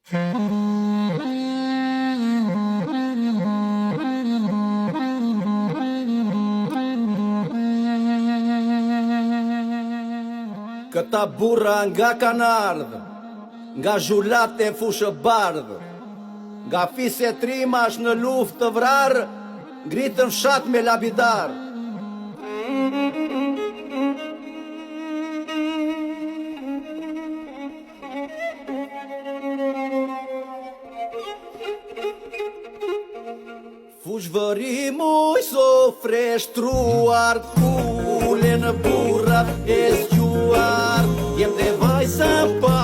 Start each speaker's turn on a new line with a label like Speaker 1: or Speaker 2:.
Speaker 1: Këta burra nga kanë ardhë, nga zhulat e fushë bardhë, nga fisje trimash në luft të vrarë, ngritën fshat me labidar. Fush vëri muj sofre shtruar, kule në burrat e zgjuar, jem dhe vajsa pa